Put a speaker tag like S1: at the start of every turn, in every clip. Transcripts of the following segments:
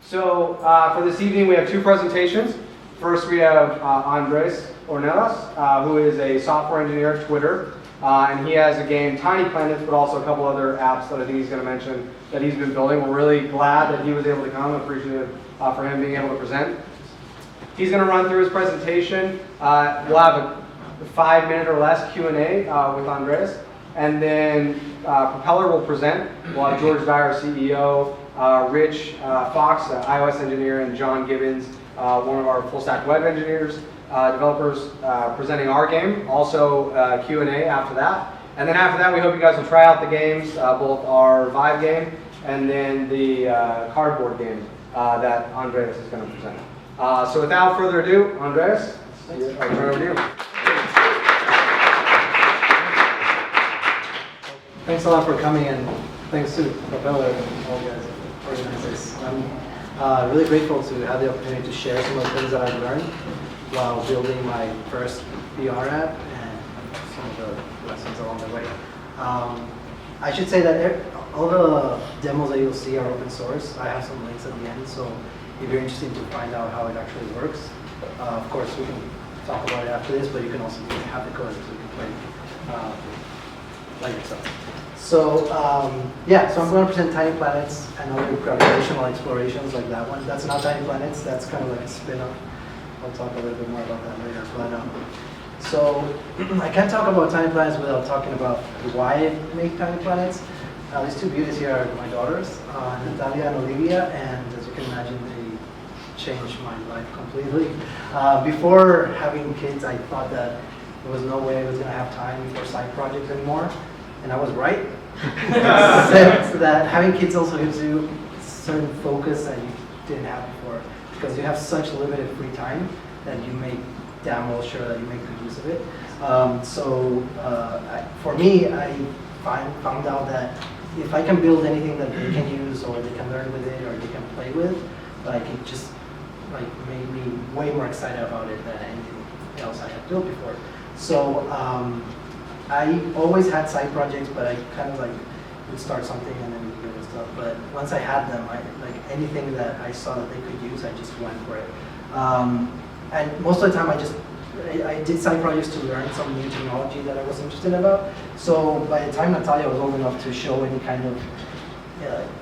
S1: So for this evening, we have two presentations. First, we have Andres Ornelas, who is a software engineer at Twitter. And he has a game, Tiny Planets, but also a couple other apps that I think he's going to mention that he's been building. We're really glad that he was able to come. Appreciative for him being able to present. He's going to run through his presentation. We'll have a 5-minute or less Q&A with Andres. And then Propeller will present. We'll have George Dyer, CEO, Rich Fox, iOS engineer, and John Gibbons, one of our full-stack web engineers, developers, presenting our game. Also Q&A after that. And then after that, we hope you guys will try out the games, both our Vive game and then the cardboard game that Andres is going to present. So without further ado, Andres, I'll turn it over to you.
S2: Thanks a lot for coming, and thanks to Propeller and all you guys for organizing this. I'm really grateful to have the opportunity to share some of the things that I've learned while building my first VR app and some of the lessons along the way. I should say that all the demos that you'll see are open source. I have some links at the end, so if you're interested to find out how it actually works, of course we can talk about it after this, but you can also have the code so you can play like yourself. So yeah, so I'm going to present Tiny Planets and other gravitational explorations like that one. That's not Tiny Planets, that's kind of like a spin-off. I'll talk a little bit more about that later. But so I can't talk about Tiny Planets without talking about why I make Tiny Planets. These two beauties here are my daughters, Natalia and Olivia, and as you can imagine, they changed my life completely. Before having kids, I thought that there was no way I was going to have time for side projects anymore, and I was right. Except that having kids also gives you certain focus that you didn't have before, because you have such limited free time that you make damn well sure that you make good use of it. For me, I found out that if I can build anything that they can use, or they can learn with it, or they can play with, like it just like made me way more excited about it than anything else I had built before. So I always had side projects, but I kind of like would start something and then do other stuff. But once I had them, like anything that I saw that they could use, I just went for it. And most of the time, I did side projects to learn some new technology that I was interested about. So by the time Natalia was old enough to show any kind of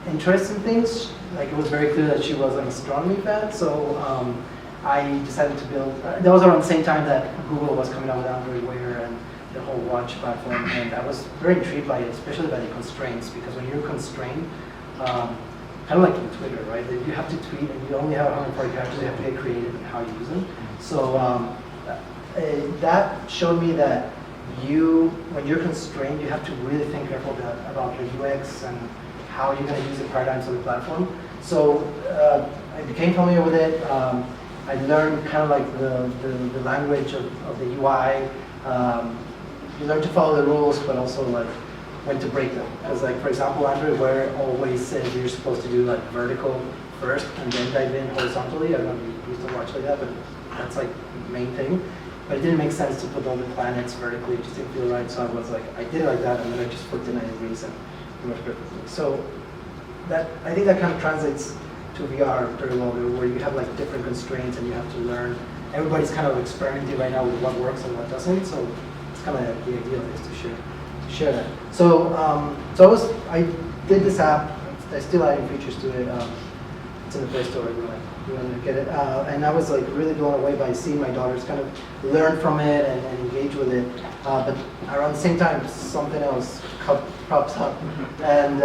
S2: interest in things, like it was very clear that she was an astronomy fan. So I decided to build. That was around the same time that Google was coming out with Android Wear and the whole watch platform, and I was very intrigued by it, especially by the constraints, because when you're constrained, kind of like in Twitter, right? You have to tweet and you only have 140 characters, you have to get creative in how you use them. So that showed me that when you're constrained, you have to really think careful about your UX and how you're going to use the paradigms of the platform. So I became familiar with it. I learned kind of like the language of the UI. You learn to follow the rules, but also like when to break them. Because like, for example, Android Wear always says you're supposed to do like vertical first and then dive in horizontally. I don't know if you used to watch like that, but that's like the main thing. But it didn't make sense to put all the planets vertically, it just didn't feel right. So I was like, I did it like that, and then I just flipped it 90 degrees and it worked perfectly. So I think that kind of translates to VR very well, where you have like different constraints and you have to learn. Everybody's kind of experimenting right now with what works and what doesn't. So it's kind of the idea of this to share that. So I did this app. I still adding features to it. It's in the Play Store if you want to get it. And I was like really blown away by seeing my daughters kind of learn from it and engage with it. But around the same time, something else pops up. And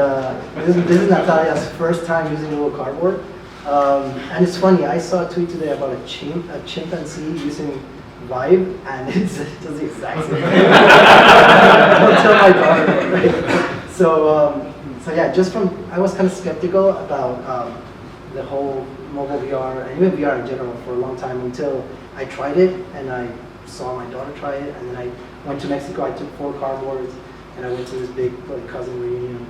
S2: this is Natalia's first time using a little cardboard. And it's funny, I saw a tweet today about a chimpanzee using Vive, and it does the exact same thing. Don't tell my daughter, right? So yeah, I was kind of skeptical about the whole mobile VR, and even VR in general, for a long time, until I tried it, and I saw my daughter try it, and then I went to Mexico. I took 4 cardboards, and I went to this big like, cousin reunion,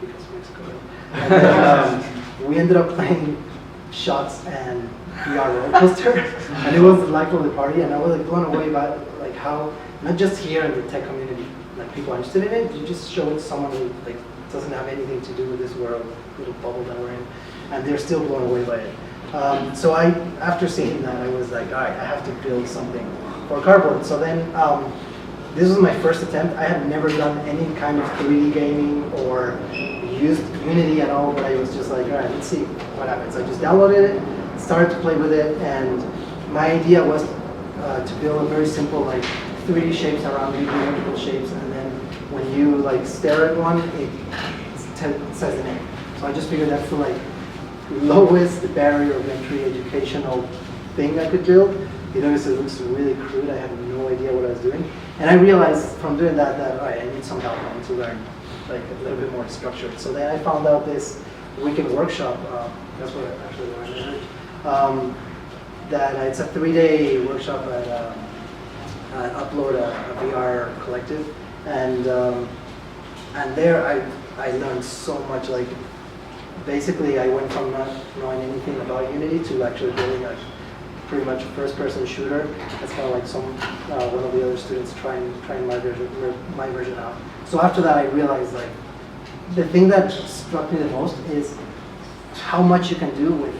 S2: because Mexico. And then, we ended up playing shots and VR roller coaster, and it was the life of the party, and I was like blown away by like how, not just here in the tech community, like people are interested in it, you just show it to someone who like doesn't have anything to do with this world, little bubble that we're in, and they're still blown away by it. So after seeing that, I was like, all right, I have to build something for cardboard. So then this was my first attempt. I had never done any kind of 3D gaming or used Unity at all, but I was just like, all right, let's see what happens. I just downloaded it, started to play with it, and my idea was to build a very simple like 3D shapes around you, vertical shapes, and then when you like stare at one, it says the name. So I just figured that's the like lowest barrier of entry educational thing I could build. You notice it looks really crude. I had no idea what I was doing. And I realized from doing that all right, I need some help. I need to learn like a little bit more structured. So then I found out this weekend workshop. That's what I actually learned. That it's a 3-day workshop at Upload, a VR collective. And there I learned so much. Like basically I went from not knowing anything about Unity to actually building a pretty much a first-person shooter. That's kind of like one of the other students trying my version out. So after that, I realized like the thing that struck me the most is how much you can do with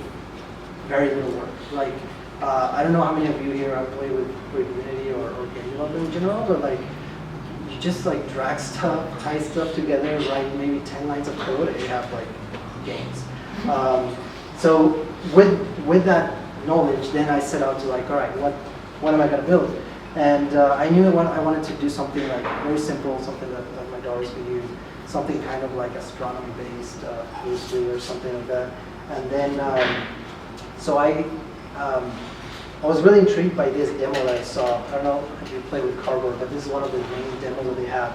S2: very little work. Like I don't know how many of you here have played with Unity or game development in general, but like you just like drag stuff, tie stuff together, write maybe 10 lines of code, and you have like games. So with that knowledge, then I set out to like, all right, what am I gonna build? And I knew I wanted to do something like very simple, something that my daughters could use, something kind of like astronomy-based, loosely or something like that. And then, so I was really intrigued by this demo that I saw. I don't know if you play with cardboard, but this is one of the main demos that they have.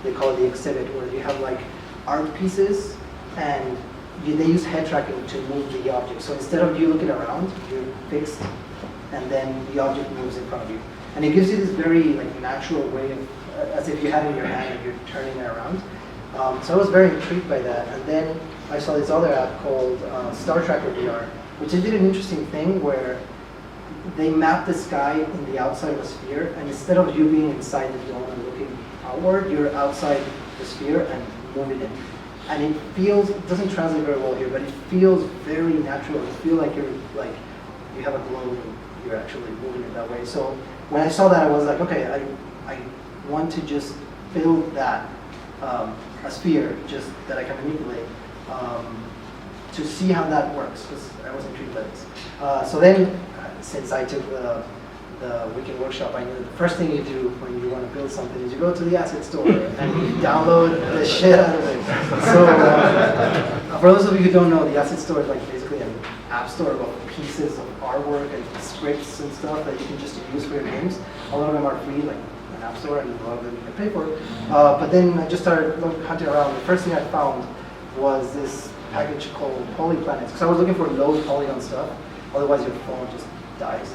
S2: They call it the exhibit, where you have like art pieces and they use head tracking to move the object. So instead of you looking around, you're fixed, and then the object moves in front of you. And it gives you this very like natural way of, as if you had it in your hand and you're turning it around. So I was very intrigued by that. And then I saw this other app called Star Tracker VR, which did an interesting thing where they mapped the sky in the outside of a sphere, and instead of you being inside the dome and looking outward, you're outside the sphere and moving it. And it doesn't translate very well here, but it feels very natural. You feel like you have a globe and you're actually moving it that way. So when I saw that, I was like, okay, I want to just build that, a sphere just that I can manipulate to see how that works, because I was intrigued by this. So then, since I took the weekend workshop, I knew the first thing you do when you want to build something is you go to the asset store and you download the shit out of it. So for those of you who don't know, the asset store is like basically an app store of pieces of artwork and scripts and stuff that you can just use for your games. A lot of them are free, like an app store, and a lot of them you can pay for. But then I just started hunting around. The first thing I found was this package called Polyplanets, because I was looking for low polygon stuff. Otherwise, your phone just dies.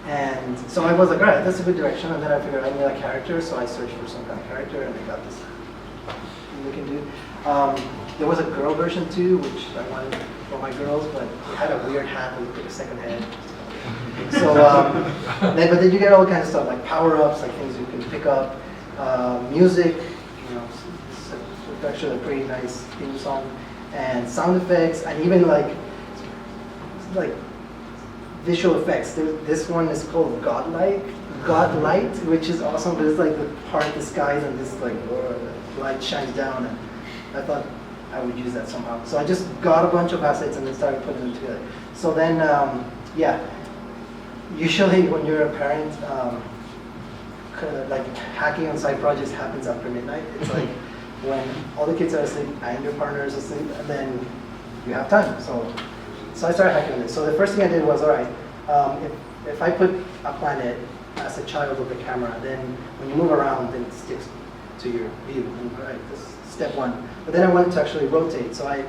S2: And so I was like, all right, that's a good direction. And then I figured I need a character, so I searched for some kind of character, and I got this thing we can do. There was a girl version too, which I wanted for my girls, but it had a weird hat with like a second head. So, but then you get all kinds of stuff like power-ups, like things you can pick up, music. You know, it's actually a pretty nice theme song, and sound effects, and even like visual effects. This one is called Godlight, which is awesome, but it's like the part of the skies and this like light shines down, and I thought I would use that somehow. So I just got a bunch of assets and then started putting them together. So then, yeah, usually when you're a parent, like hacking on side projects happens after midnight. It's like when all the kids are asleep and your partner is asleep, and then you have time. So I started hacking this. So the first thing I did was, all right, if I put a planet as a child of the camera, then when you move around, then it sticks to your view. And, all right, this is step one. But then I wanted to actually rotate. So I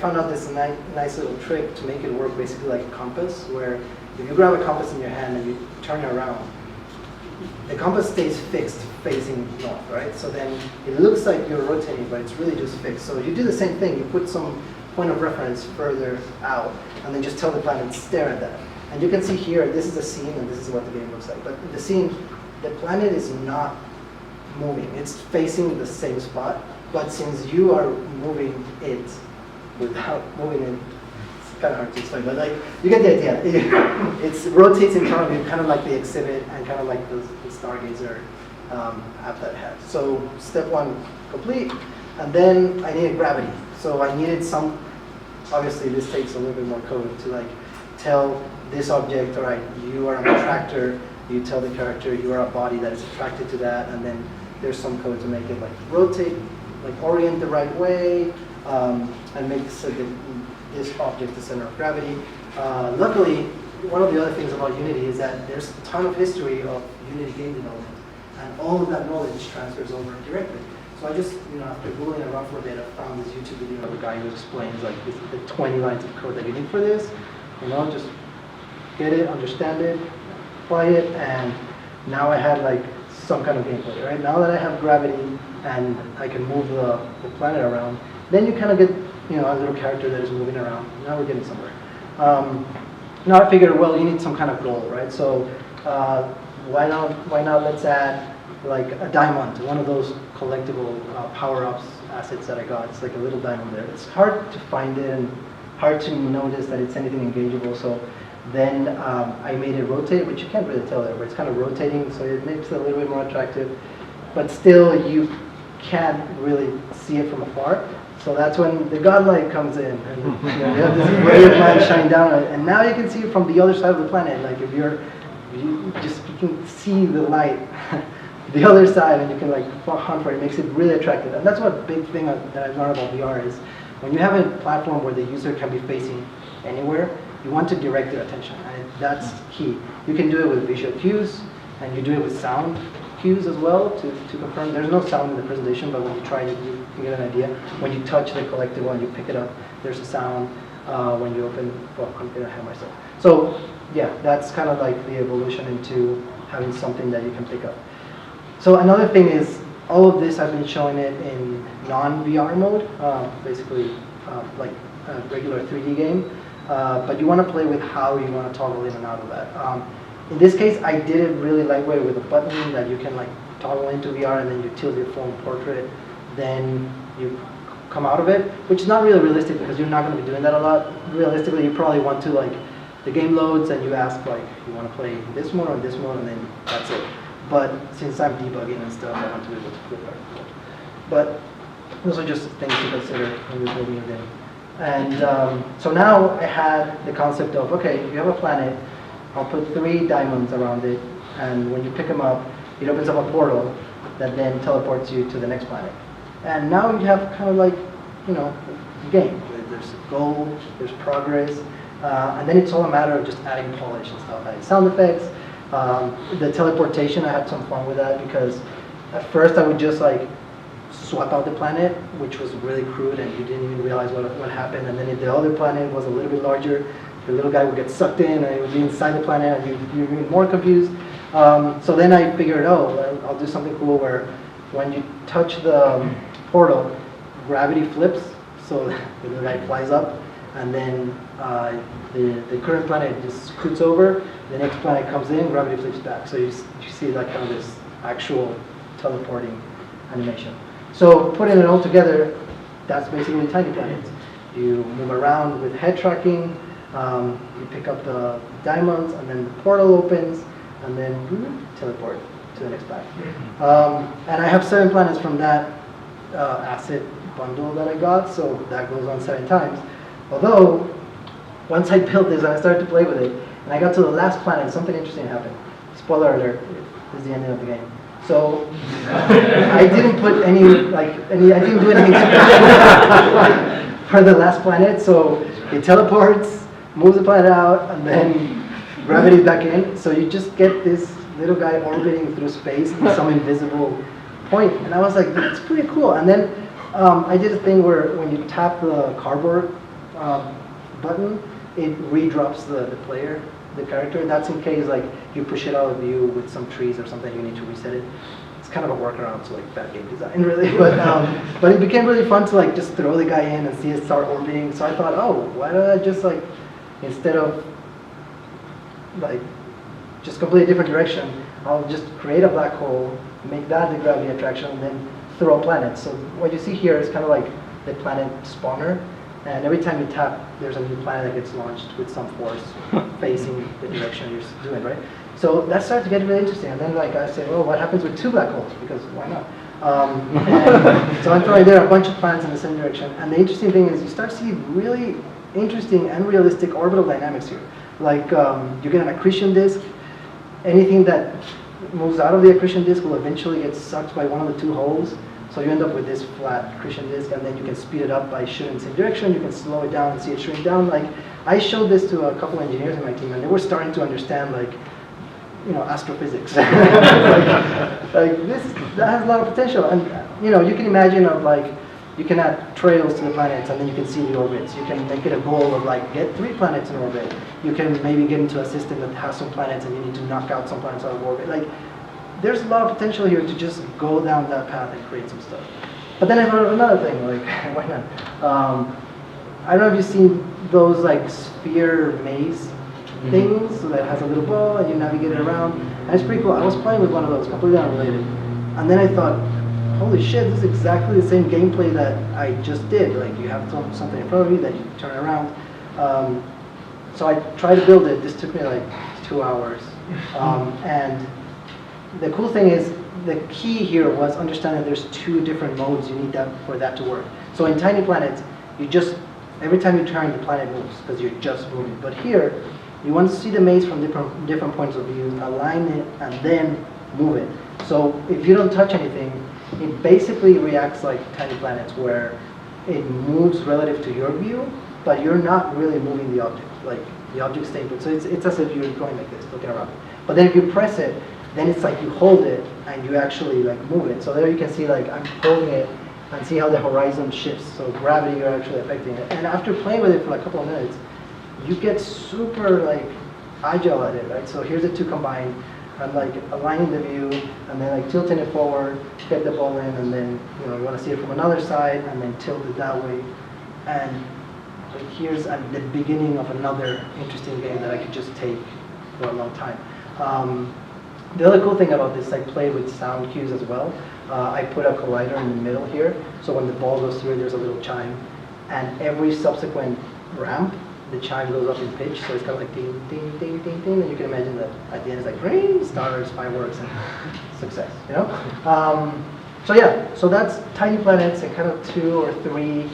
S2: found out this nice little trick to make it work basically like a compass, where if you grab a compass in your hand and you turn it around, the compass stays fixed facing north, right? So then it looks like you're rotating, but it's really just fixed. So you do the same thing. You put some point of reference further out, and then just tell the planet, stare at that. And you can see here, this is a scene, and this is what the game looks like. But the scene, the planet is not moving. It's facing the same spot, but since you are moving it without moving it. It's kind of hard to explain, but like you get the idea. It rotates in front of you, kind of like the exhibit and kind of like the Stargazer app that it had. So step one complete, and then I needed gravity. So I needed some. Obviously, this takes a little bit more code to like tell this object, all right, you are an attractor. You tell the character you are a body that is attracted to that, and then there's some code to make it like rotate, like orient the right way, and make so that this object the center of gravity. Luckily, one of the other things about Unity is that there's a ton of history of Unity game development, and all of that knowledge transfers over directly. So I just, after Googling around for a bit, I found this YouTube video of a guy who explains like the 20 lines of code that you need for this. Just get it, understand it, apply it, and now I had like some kind of gameplay, right? Now that I have gravity and I can move the planet around, then you kind of get, a little character that is moving around. Now we're getting somewhere. Now I figured, well, you need some kind of goal, right? So why not let's add like a diamond, one of those collectible power-ups assets that I got. It's like a little diamond there. It's hard to find it and hard to notice that it's anything engageable. So then I made it rotate, which you can't really tell there, but it's kind of rotating, so it makes it a little bit more attractive. But still, you can't really see it from afar. So that's when the godlight comes in, and you have this ray of light shining down on it, and now you can see it from the other side of the planet. Like if you can see the light, the other side, and you can like hunt for it. It makes it really attractive, and that's what big thing that I've learned about VR is when you have a platform where the user can be facing anywhere, you want to direct their attention, and that's key. You can do it with visual cues, and you do it with sound cues as well to confirm. There's no sound in the presentation, but when you try it, you can get an idea. When you touch the collectible and you pick it up, there's a sound. When you open, well, I'm gonna have myself. So yeah, that's kind of like the evolution into having something that you can pick up. So another thing is, all of this I've been showing it in non-VR mode, basically like a regular 3D game. But you want to play with how you want to toggle in and out of that. In this case, I did it really lightweight with a button that you can like toggle into VR, and then you tilt your phone portrait, then you come out of it, which is not really realistic because you're not going to be doing that a lot. Realistically, you probably want to like, the game loads and you ask like, you want to play this mode or this mode, and then that's it. But since I'm debugging and stuff, I want to be able to flip it. But those are just things to consider when you're building your game. And so now I had the concept of, okay, if you have a planet, I'll put 3 diamonds around it, and when you pick them up, it opens up a portal that then teleports you to the next planet. And now you have kind of like, a game. There's a goal, there's progress, and then it's all a matter of just adding polish and stuff, adding sound effects. The teleportation, I had some fun with that because at first I would just like swap out the planet, which was really crude and you didn't even realize what happened. And then if the other planet was a little bit larger, the little guy would get sucked in and it would be inside the planet and you'd be more confused. So then I figured, I'll do something cool where when you touch the portal, gravity flips, so the little guy flies up, and then the current planet just scoots over, the next planet comes in, gravity flips back. So you see like kind of this actual teleporting animation. So putting it all together, that's basically tiny planets. You move around with head tracking, you pick up the diamonds, and then the portal opens, and then teleport to the next planet. And I have 7 planets from that asset bundle that I got, so that goes on 7 times. Although, once I built this and I started to play with it, and I got to the last planet, something interesting happened. Spoiler alert, this is the ending of the game. So, I didn't put I didn't do anything special for the last planet, so it teleports, moves the planet out, and then gravity back in. So you just get this little guy orbiting through space in some invisible point. And I was like, that's pretty cool. And then I did a thing where when you tap the cardboard button, it redrops the player, the character. That's in case like you push it out of view with some trees or something, you need to reset it. It's kind of a workaround to like bad game design, really. But it became really fun to like just throw the guy in and see it start orbiting. So I thought, why don't I just like, instead of like just completely different direction, I'll just create a black hole, make that the gravity attraction, and then throw planets. So what you see here is kind of like the planet spawner. And every time you tap, there's a new planet that gets launched with some force facing the direction you're doing, right? So that started to get really interesting. And then like I said, well, what happens with two black holes? Because why not? And so I'm throwing there a bunch of planets in the same direction. And the interesting thing is you start to see really interesting and realistic orbital dynamics here. Like you get an accretion disk. Anything that moves out of the accretion disk will eventually get sucked by one of the two holes. So you end up with this flat accretion disk, and then you can speed it up by shooting in the same direction. You can slow it down and see it shrink down. Like I showed this to a couple engineers in my team, and they were starting to understand, like, you know, astrophysics. like this, that has a lot of potential. And you know, you can imagine of like, you can add trails to the planets, and then you can see the orbits. You can make it a goal of like, get 3 planets in orbit. You can maybe get into a system that has some planets, and you need to knock out some planets out of orbit. Like, there's a lot of potential here to just go down that path and create some stuff. But then I thought of another thing, like, why not? I don't know if you've seen those like sphere maze things, so that has a little ball and you navigate it around. And it's pretty cool. I was playing with one of those, completely unrelated. And then I thought, holy shit, this is exactly the same gameplay that I just did. Like, you have something in front of you that you turn around. So I tried to build it. This took me like 2 hours. And the cool thing is, the key here was understanding there's 2 different modes you need for that to work. So in Tiny Planets, you just, every time you turn, the planet moves, because you're just moving. But here, you want to see the maze from different points of view, align it, and then move it. So if you don't touch anything, it basically reacts like Tiny Planets, where it moves relative to your view, but you're not really moving the object. Like, the object's staying put. So it's as if you're going like this, looking around. But then if you press it, then it's like you hold it and you actually like move it. So there you can see, like, I'm holding it and see how the horizon shifts. So gravity, you're actually affecting it. And after playing with it for like a couple of minutes, you get super like agile at it, right? So here's the 2 combined. I'm like aligning the view and then like tilting it forward, get the ball in, and then, you know, you want to see it from another side and then tilt it that way. And like, here's at the beginning of another interesting game that I could just take for a long time. The other cool thing about this, I played with sound cues as well. I put a collider in the middle here, so when the ball goes through, there's a little chime. And every subsequent ramp, the chime goes up in pitch, so it's kind of like ding, ding, ding, ding, ding, and you can imagine that at the end it's like ring, stars, fireworks, and success, you know? So yeah, so that's Tiny Planets and kind of 2 or 3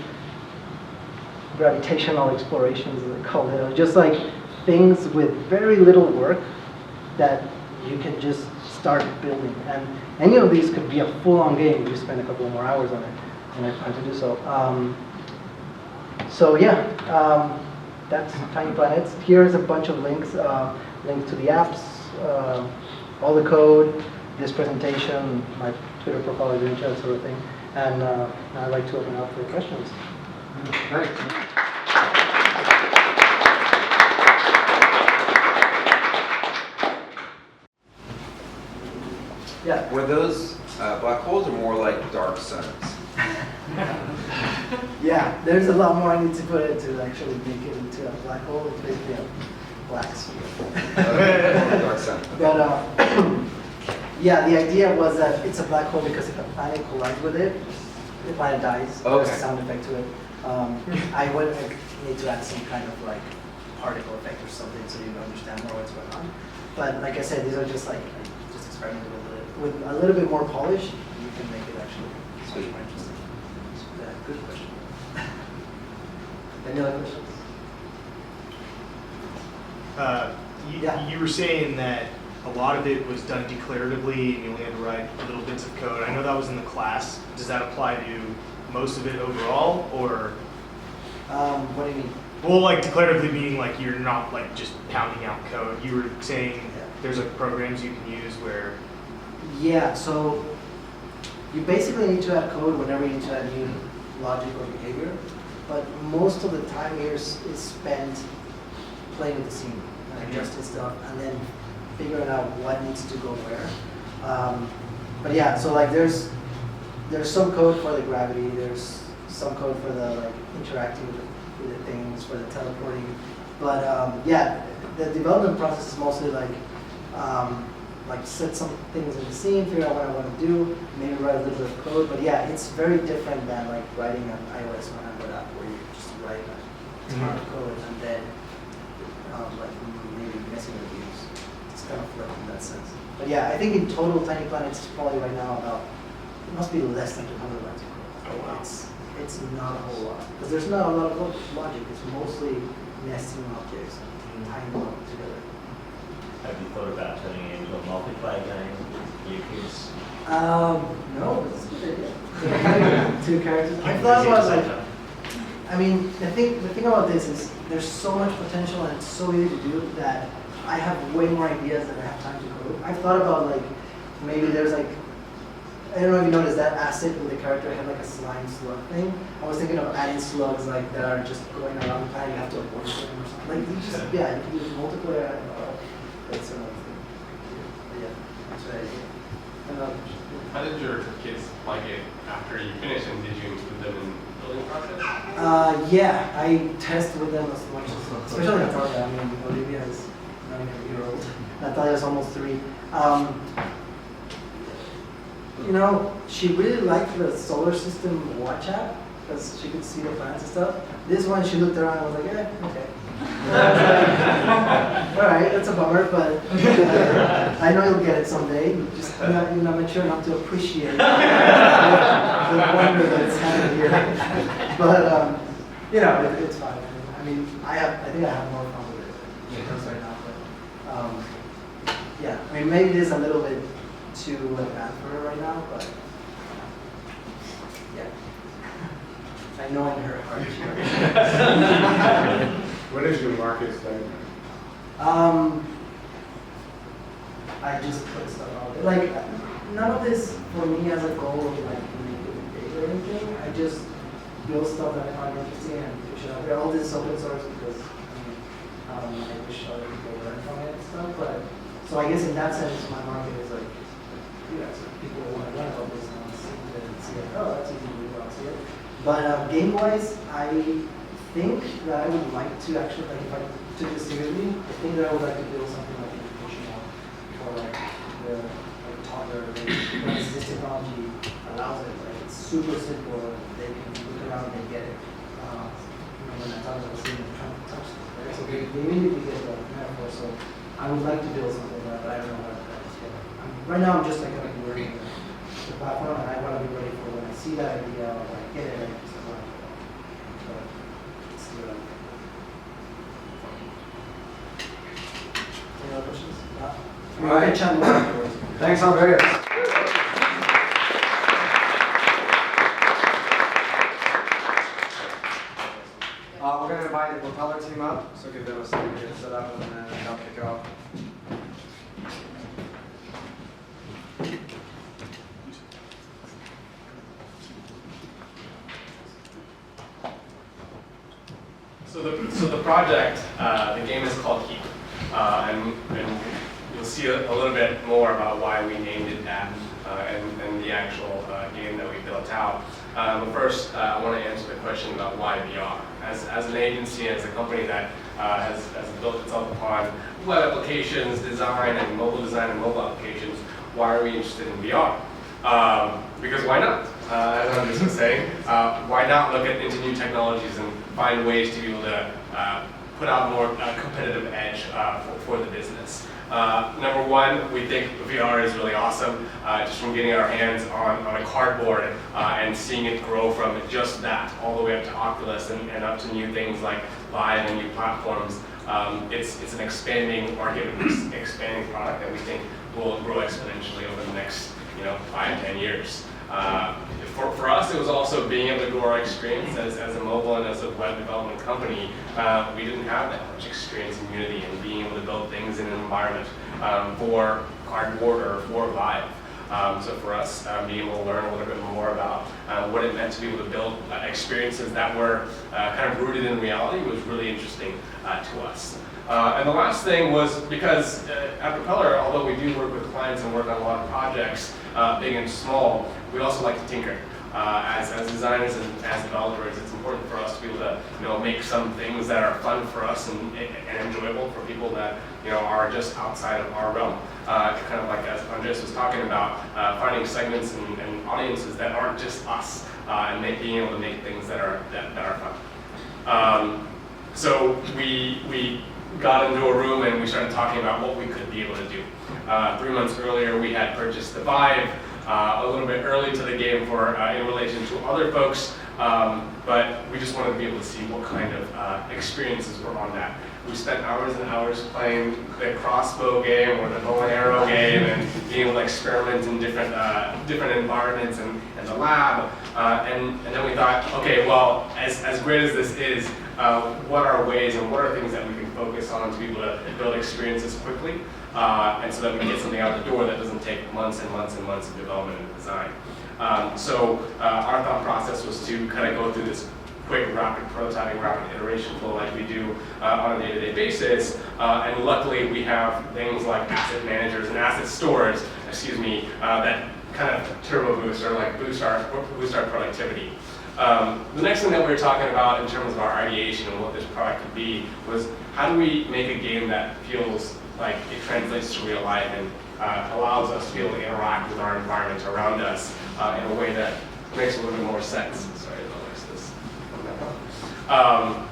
S2: gravitational explorations, as they call it. Just like things with very little work that you can just start building. And any of these could be a full-on game if you spend a couple more hours on it, and I plan to do so. So yeah, that's Tiny Planets. Here's a bunch of links, links to the apps, all the code, this presentation, my Twitter profile, that sort of thing. And I'd like to open up for questions.
S1: Thanks.
S2: Yeah.
S3: Were those black holes or more like dark suns?
S2: Yeah, there's a lot more I need to put in to actually make it into a black hole. It's basically a black sphere.
S3: Dark sun.
S2: But yeah, the idea was that it's a black hole because if a planet collides with it, the planet dies.
S3: Okay.
S2: There's a sound effect to it. I would need to add some kind of like particle effect or something so you understand more what's going on. But like I said, these are just like just experimenting with it. With a little bit more polish, you can make it actually much more interesting. Yeah, good question. Any other questions?
S4: You were saying that a lot of it was done declaratively and you only had to write little bits of code. I know that was in the class. Does that apply to most of it overall, or?
S2: What do you mean?
S4: Well, like declaratively meaning like you're not like just pounding out code. You were saying there's like programs you can use where.
S2: Yeah, so you basically need to add code whenever you need to add new logic or behavior, but most of the time here is spent playing with the scene, adjusting stuff, and then figuring out what needs to go where. But yeah, so like there's some code for the gravity, there's some code for the like interacting with the things, for the teleporting. But yeah, the development process is mostly like set some things in the scene, figure out what I want to do, maybe write a little bit of code. But yeah, it's very different than like writing an iOS or Android app where you just write like hard code and then like maybe messing with views. It's kind of flipped in that sense. But yeah, I think in total, Tiny Planets is probably right now about, it must be less than 200 lines of code.
S4: Oh, wow.
S2: It's not a whole lot. Because there's not a lot of logic. It's mostly nesting objects and tying them up together.
S5: Have you thought about turning it into a multiplayer game for your kids?
S2: No, but it's a good idea. Two characters. I thought about like, I mean, the thing about this is there's so much potential and it's so easy to do that I have way more ideas than I have time to code. I've thought about like, maybe there's like, I don't know if you noticed that asset with the character had like a slime slug thing. I was thinking of adding slugs like that are just going around the planet, you have to avoid them or something. Like, you just, yeah, you can use multiplayer. That's another thing. But yeah, that's what I did.
S6: How did your kids like it after you finished, and did you include them in the building process?
S2: Yeah, I test with them as much as, especially Natalia. I mean, Olivia is 9-year-old. Natalia is almost 3. You know, she really liked the solar system watch app because she could see the planets and stuff. This one, she looked around and was like, okay. All right, that's a bummer, but I know you'll get it someday. You're not mature enough to appreciate the wonder that's happening here. But you know, it's fine. I mean, I think I have more fun with it right now. But yeah, I mean, maybe it is a little bit too advanced for her right now, but yeah. I know in her heart she understands.
S7: What is your market segment?
S2: I just put stuff out there. Like, none of this for me as a goal of like making it big or anything. I just build stuff that I find interesting and push it out there. All this is open source because I wish other people learn from it and stuff. But so I guess in that sense, my market is like, you know, so people want to learn about this and want to see it. Oh, that's easy to do. I'll see it. But game wise, I think that I would like to actually, like, if I took this seriously, I think that I would like to build something like educational for like the like toddler, because this technology allows it. Like, it's super simple. They can look around and they get it. You know, when I thought I was seeing them trying to touch it, right? So they immediately get the metaphor. So I would like to build something like that, but I don't know what that is yet. Right now, I'm just like learning the platform, and I want to be ready for when I see that idea, or when I get it, I just want to go. But let's see what I'm doing. Any other questions?
S1: All right.
S2: Chat more afterwards.
S1: Thanks, Andreas. We're going to invite the propeller team up, so give them a second to get set up and then I'll kick it off.
S6: So the project, the game is called Heat, and you'll see a little bit more about why we named it that and the actual game that we built out. But first, I want to answer the question about why VR. As an agency, as a company that has built itself upon web applications, design, and mobile applications, why are we interested in VR? Because why not? As Andres was saying, why not look into new technologies and find ways to be able to put out more competitive edge for the business. Number one, we think VR is really awesome, just from getting our hands on a cardboard and seeing it grow from just that all the way up to Oculus and up to new things like Vive and new platforms. It's an expanding market, expanding product that we think will grow exponentially over the next 5-10 years. For us, it was also being able to grow our experience as a mobile and as a web development company. We didn't have that much experience in Unity and being able to build things in an environment for cardboard or for Vive. So for us, being able to learn a little bit more about what it meant to be able to build experiences that were kind of rooted in reality was really interesting to us. And the last thing was because at Propeller, although we do work with clients and work on a lot of projects, big and small, we also like to tinker. As designers and as developers, it's important for us to be able to make some things that are fun for us and enjoyable for people that are just outside of our realm. Kind of like as Andres was talking about, finding segments and audiences that aren't just us, and being able to make things that are fun. So we got into a room and we started talking about what we could be able to do. 3 months earlier, we had purchased the Vive, a little bit early to the game for in relation to other folks, but we just wanted to be able to see what kind of experiences were on that. We spent hours and hours playing the crossbow game or the bow and arrow game and being able to experiment in different environments and the lab. And then we thought, okay, well, as great as this is, what are ways and what are things that we can focus on to be able to build experiences quickly, and so that we can get something out the door that doesn't take months and months and months of development and design. So our thought process was to kind of go through this quick, rapid prototyping, rapid iteration flow like we do on a day-to-day basis. And luckily, we have things like asset managers and asset stores, that kind of turbo boost or like boost our productivity. The next thing that we were talking about in terms of our ideation and what this product could be was how do we make a game that feels like it translates to real life and allows us to be able to interact with our environment around us in a way that makes a little bit more sense. Sorry, I'll fix this.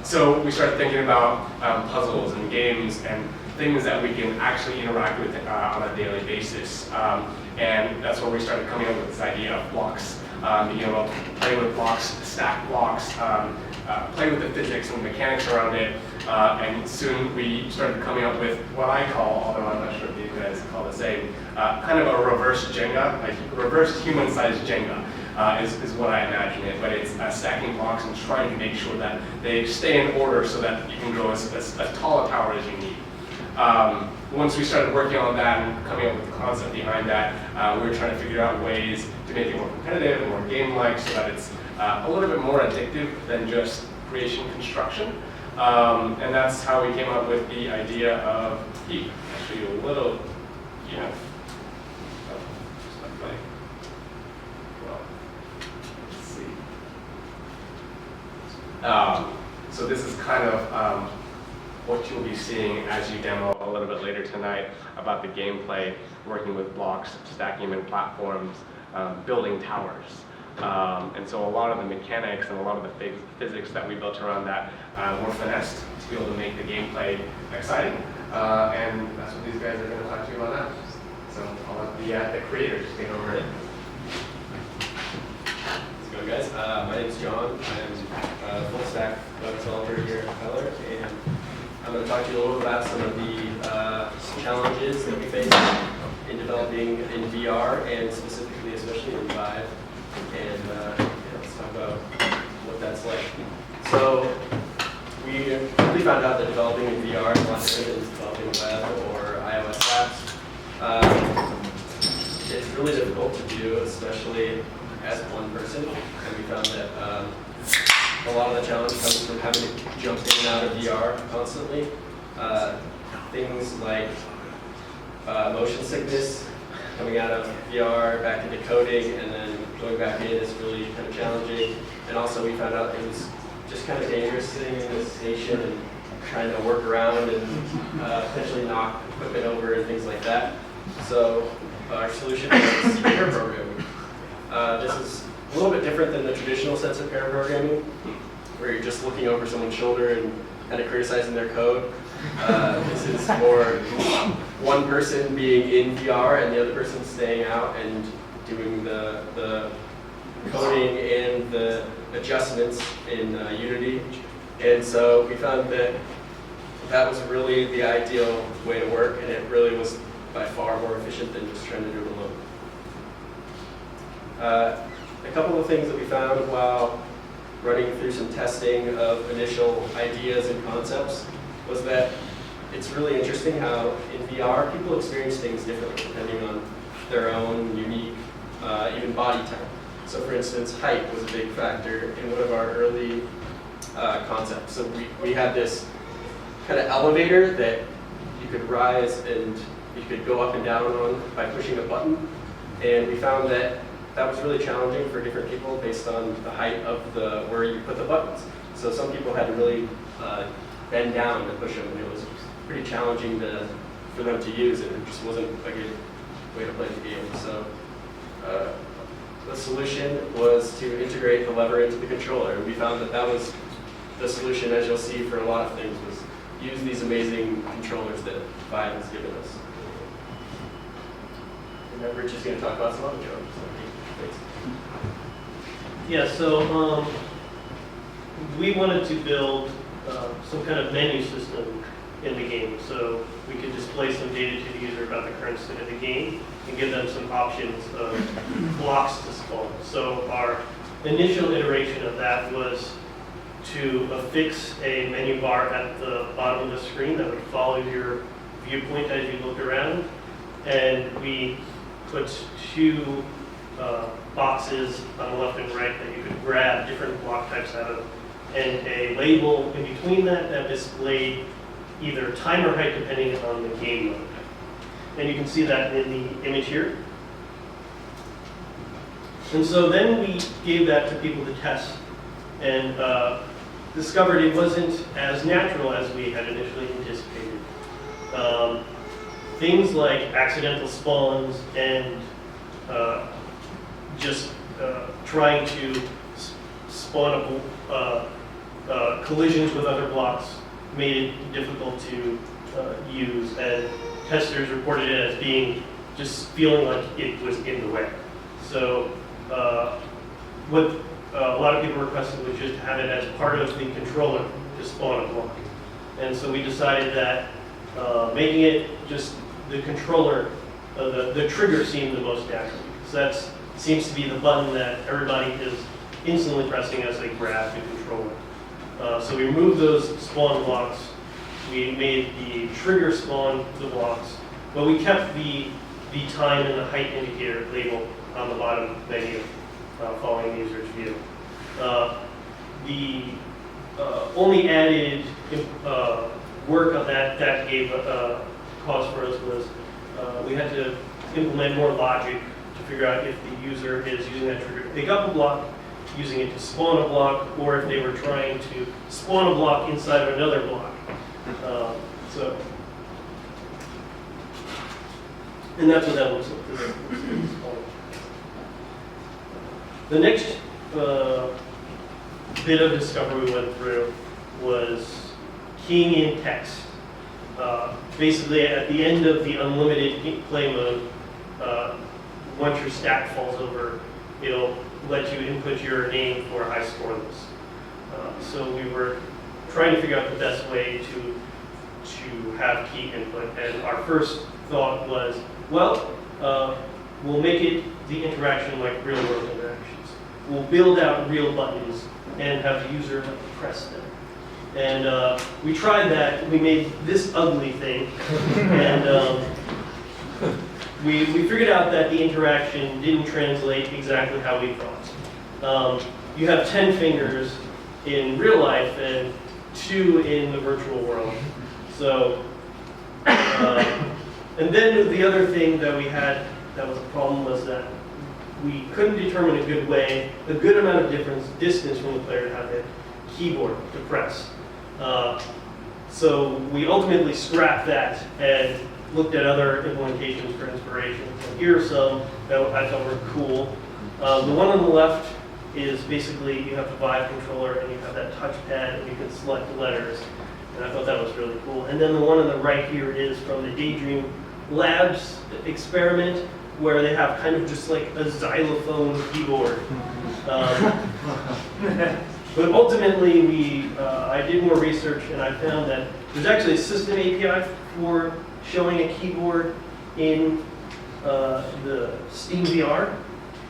S6: So we started thinking about puzzles and games and things that we can actually interact with on a daily basis. And that's where we started coming up with this idea of blocks. Being able to play with blocks, stack blocks, play with the physics and the mechanics around it. And soon we started coming up with what I call, although I'm not sure if you guys call the same, kind of a reverse Jenga, like reverse human-sized Jenga. Is what I imagine it, but it's stacking blocks and trying to make sure that they stay in order so that you can go as tall a tower as you need. Once we started working on that and coming up with the concept behind that, we were trying to figure out ways to make it more competitive and more game-like so that it's a little bit more addictive than just creation construction. And that's how we came up with the idea of Vive. I'll show you a little, so this is kind of what you'll be seeing as you demo a little bit later tonight about the gameplay, working with blocks, stacking them in platforms, building towers. And so a lot of the mechanics and a lot of the physics that we built around that were finessed to be able to make the gameplay exciting. And that's what these guys are going to talk to you about now. So I'll let the creators take over it.
S8: How's it going, guys? My name is John. I'm a full stack web developer here at Keller, and I'm going to talk to you a little about some of the challenges that we face in developing in VR and specifically, especially in Vive. And let's talk about what that's like. So we quickly found out that developing in VR is a lot different than developing web or iOS apps. It's really difficult to do, especially as one person, and we found that a lot of the challenge comes from having to jump in and out of VR constantly. Things like motion sickness, coming out of VR back into coding and then going back in is really kind of challenging. And also we found out it was just kind of dangerous sitting in this station and trying to work around and potentially knock equipment over and things like that. So our solution is pair programming. This is a little bit different than the traditional sense of pair programming, where you're just looking over someone's shoulder and kind of criticizing their code. This is more one person being in VR and the other person staying out and doing the coding and the adjustments in Unity. And so we found that that was really the ideal way to work, and it really was by far more efficient than just trying to do it alone. A couple of things that we found while running through some testing of initial ideas and concepts was that it's really interesting how in VR people experience things differently depending on their own unique, even body type. So for instance, height was a big factor in one of our early concepts. So we had this kind of elevator that you could rise and you could go up and down on by pushing a button. And we found that that was really challenging for different people based on the height of where you put the buttons. So some people had to really bend down to push them, and it was pretty challenging for them to use, and it just wasn't a good way to play the game. So the solution was to integrate the lever into the controller, and we found that that was the solution, as you'll see, for a lot of things was use these amazing controllers that Vive has given us. And now Rich is going to talk about some other challenges. Thanks.
S9: Yeah, so we wanted to build some kind of menu system in the game, so we could display some data to the user about the current state of the game and give them some options of blocks to spawn. So our initial iteration of that was to affix a menu bar at the bottom of the screen that would follow your viewpoint as you look around, and we put two boxes on the left and right that you could grab different block types out of, and a label in between that that displayed either time or height depending on the game mode. And you can see that in the image here. And so then we gave that to people to test and discovered it wasn't as natural as we had initially anticipated. Things like accidental spawns and just trying to spawn collisions with other blocks made it difficult to use, and testers reported it as being just feeling like it was in the way. So what a lot of people requested was just to have it as part of the controller to spawn a block. And so we decided that making it just the controller, the trigger seemed the most natural, because that seems to be the button that everybody is instantly pressing as they grab the controller. So we removed those spawn blocks. We made the trigger spawn the blocks, but we kept the time and the height indicator label on the bottom menu following the user's view. The only added work on that gave cause for us was we had to implement more logic to figure out if the user is using that trigger to pick up a block, using it to spawn a block, or if they were trying to spawn a block inside of another block. And that's what that looks like. The next bit of discovery we went through was keying in text. Basically, at the end of the unlimited play mode, once your stack falls over, it'll let you input your name for a high score list. So we were trying to figure out the best way to have key input, and our first thought was, well, we'll make it the interaction like real world interactions. We'll build out real buttons and have the user press them. And we tried that. We made this ugly thing, and we figured out that the interaction didn't translate exactly how we thought. You have 10 fingers in real life and 2 in the virtual world. So, and then the other thing that we had that was a problem was that we couldn't determine a good amount of distance from the player to have a keyboard to press. So we ultimately scrapped that and looked at other implementations for inspiration. And here are some that I thought were cool. The one on the left is basically you have the Vive controller and you have that touchpad and you can select the letters. And I thought that was really cool. And then the one on the right here is from the Daydream Labs experiment, where they have kind of just like a xylophone keyboard. But ultimately, I did more research and I found that there's actually a system API for showing a keyboard in the Steam VR,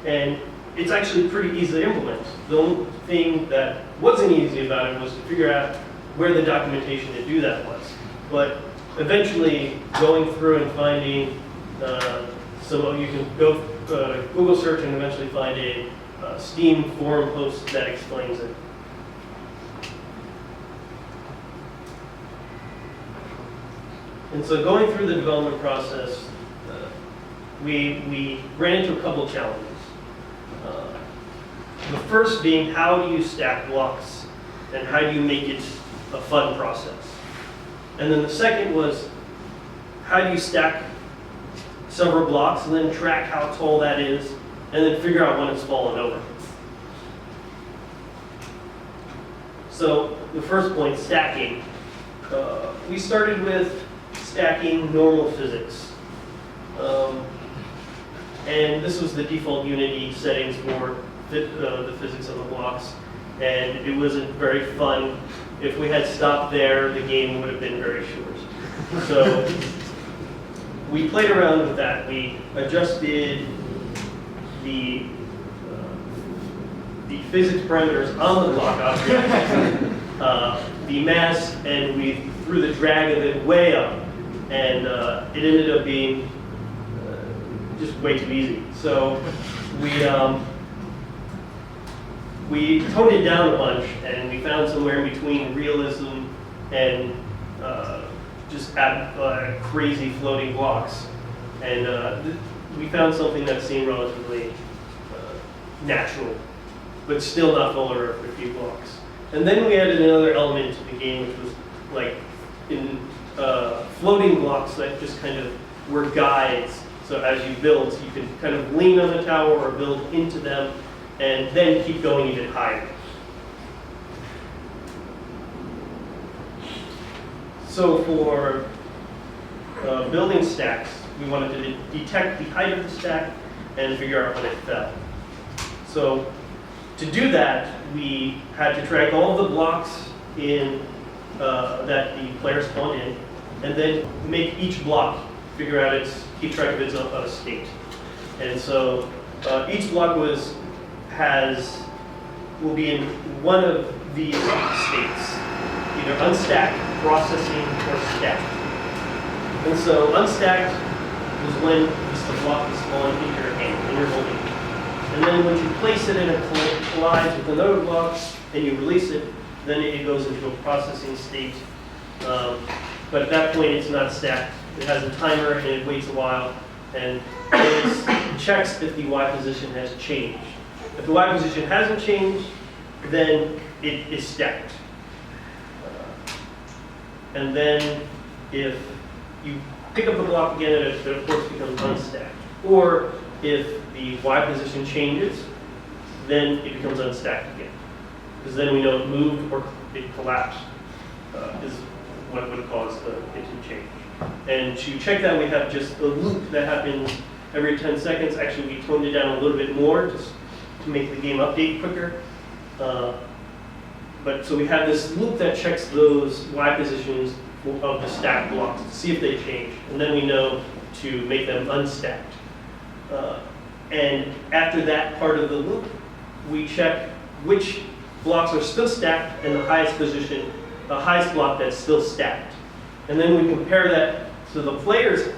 S9: and it's actually pretty easy to implement. The only thing that wasn't easy about it was to figure out where the documentation to do that was. But eventually, going through and finding you can go Google search and eventually find a Steam forum post that explains it. And so going through the development process, we ran into a couple of challenges. The first being, how do you stack blocks and how do you make it a fun process? And then the second was, how do you stack several blocks and then track how tall that is and then figure out when it's fallen over? So the first point, stacking. We started with stacking normal physics. And this was the default Unity settings for the physics of the blocks. And it wasn't very fun. If we had stopped there, the game would have been very short. So we played around with that. We adjusted the physics parameters on the block object, the mass, and we threw the drag of it way up. And it ended up being just way too easy. So we toned it down a bunch, and we found somewhere in between realism and just crazy floating blocks. And we found something that seemed relatively natural, but still not full of a few blocks. And then we added another element to the game, which was like in floating blocks that just kind of were guides. So as you build, you can kind of lean on the tower or build into them, and then keep going even higher. So for building stacks, we wanted to detect the height of the stack and figure out when it fell. So to do that, we had to track all of the blocks in that the player spawned in, and then make each block figure out keep track of its state. And so each block will be in one of these states, either unstacked, processing, or stacked. And so unstacked was when the block is spawned in your hand, in your holding. And then when you place it in a collides with another block and you release it, then it goes into a processing state. But at that point, it's not stacked. It has a timer and it waits a while, and it checks if the Y position has changed. If the Y position hasn't changed, then it is stacked. And then if you pick up the block again, it of course becomes unstacked. Or if the Y position changes, then it becomes unstacked again. Because then we know it moved or it collapsed, is what would cause it to change. And to check that, we have just a loop that happens every 10 seconds. Actually, we toned it down a little bit more just to make the game update quicker. But so we have this loop that checks those Y positions of the stacked blocks to see if they change. And then we know to make them unstacked. And after that part of the loop, we check which blocks are still stacked and the highest position, the highest block that's still stacked. And then we compare that to the player's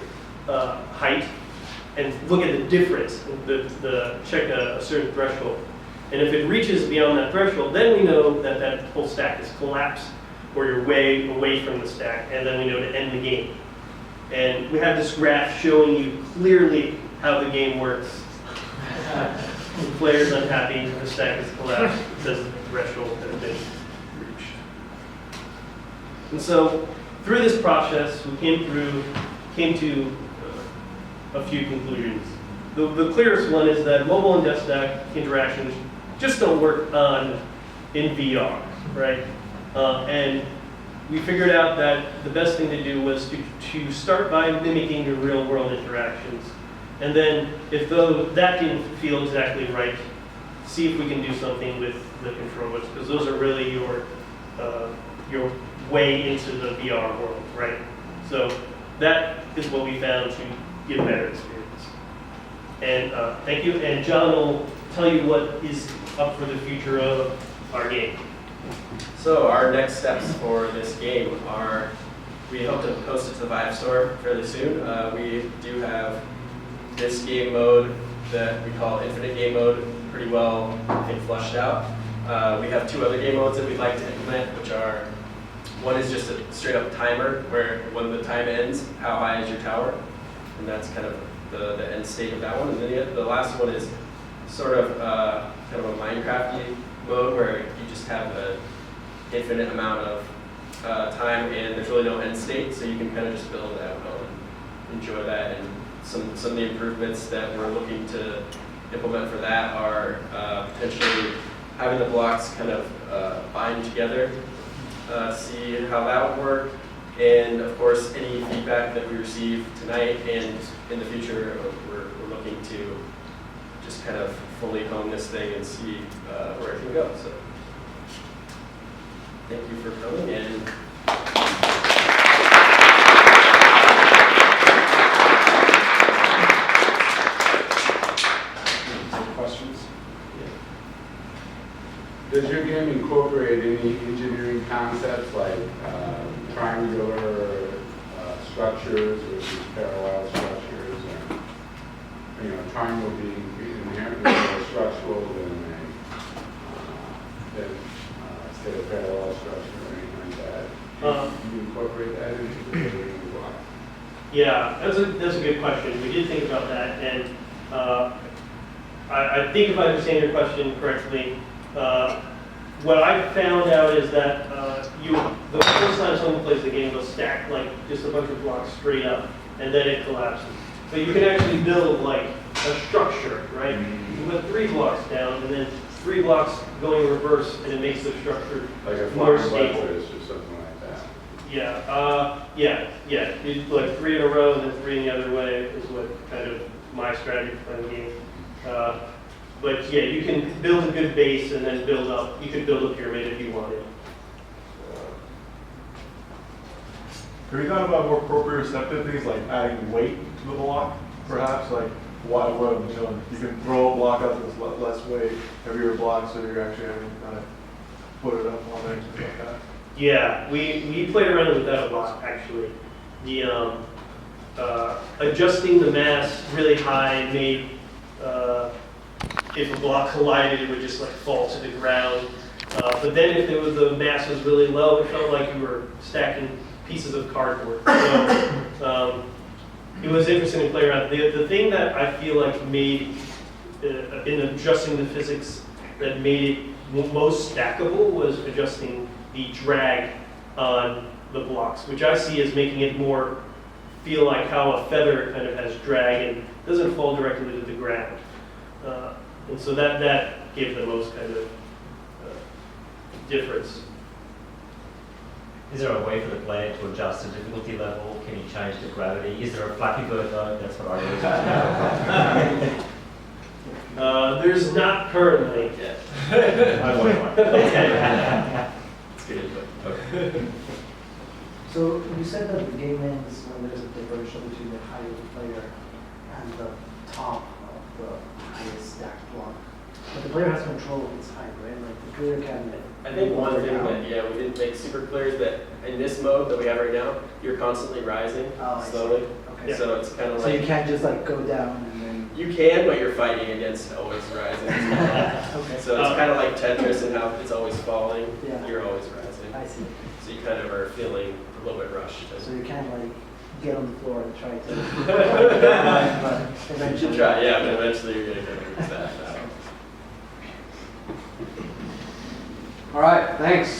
S9: height and look at the difference, check a certain threshold. And if it reaches beyond that threshold, then we know that that whole stack is collapsed or you're way away from the stack, and then we know to end the game. And we have this graph showing you clearly how the game works. The player's unhappy, the stack is collapsed, it says the threshold has been reached. And so through this process, we came to a few conclusions. The clearest one is that mobile and desktop interactions just don't work in VR, right? And we figured out that the best thing to do was to start by mimicking your real world interactions. And then if that didn't feel exactly right, see if we can do something with the controllers, because those are really your way into the VR world, right? So that is what we found to give a better experience. And thank you. And John will tell you what is up for the future of our game.
S8: So our next steps for this game are, we hope to post it to the Vive store fairly soon. We do have this game mode that we call Infinite Game Mode pretty well, I think, fleshed out. We have two other game modes that we'd like to implement, which are, one is just a straight up timer, where when the time ends, how high is your tower? And that's kind of the end state of that one. And then the last one is sort of kind of a Minecraft-y mode, where you just have an infinite amount of time and there's really no end state, so you can kind of just build that and enjoy that. And some of the improvements that we're looking to implement for that are potentially having the blocks kind of bind together, see how that would work. And of course, any feedback that we receive tonight and in the future, we're looking to just kind of fully hone this thing and see where it can go. So thank you for coming in.
S7: Some questions? Does your game incorporate any engineering concepts like triangular structures versus parallel structures? Or, triangle being inherently more structural than say a parallel structure or anything like that? Do you incorporate that into the building block?
S9: Yeah, that's a good question. We did think about that, and I think if I understand your question correctly, what I found out is that the first time someone plays the game, they'll stack like just a bunch of blocks straight up, and then it collapses. So you can actually build like a structure, right? You put 3 blocks down, and then 3 blocks going in reverse, and it makes the structure
S7: Like a
S9: more
S7: flying
S9: stable.
S7: buttress or something like that?
S9: Yeah. You do like 3 in a row and then 3 in the other way is what kind of my strategy for playing the game. But yeah, you can build a good base and then build up. You could build a pyramid if you wanted.
S10: Have you thought about more proprioceptive things like adding weight to the block, perhaps? Like, you can throw a block up with less weight, heavier block, so you're actually having to kind of put it up on there and stuff like that.
S9: Yeah, we played around with that a lot actually. The adjusting the mass really high made if a block collided, it would just like fall to the ground. But then if the mass was really low, it felt like you were stacking pieces of cardboard. So it was interesting to play around. The thing that I feel like made, in adjusting the physics, that made it most stackable was adjusting the drag on the blocks, which I see as making it more feel like how a feather kind of has drag and doesn't fall directly to the ground. And so that gave the most kind of difference.
S5: Is there a way for the player to adjust the difficulty level? Can you change the gravity? Is there a Flappy Bird though? That's what I always know.
S9: There's not currently.
S5: I want one.
S8: It's good input.
S2: So you said that the game ends when there's a differential between the height of the player and the top of the highest stacked block. But the player has control of its height, right? Like the player can.
S8: I think one thing
S2: down.
S8: that we didn't make super clear is that in this mode that we have right now, you're constantly rising
S2: Oh, I see.
S8: slowly.
S2: Okay.
S8: So it's kind of
S2: So you
S8: like
S2: can't just like go down and then.
S8: you can, but you're fighting against always rising.
S2: Okay.
S8: So it's kind of like Tetris and how it's always falling.
S2: Yeah.
S8: You're always rising.
S2: I see.
S8: So you kind of are feeling a little bit rushed.
S2: So you can't like get on the floor and try to. But
S8: You should
S2: eventually.
S8: try, yeah, but eventually you're gonna kind of lose that.
S1: All right, thanks.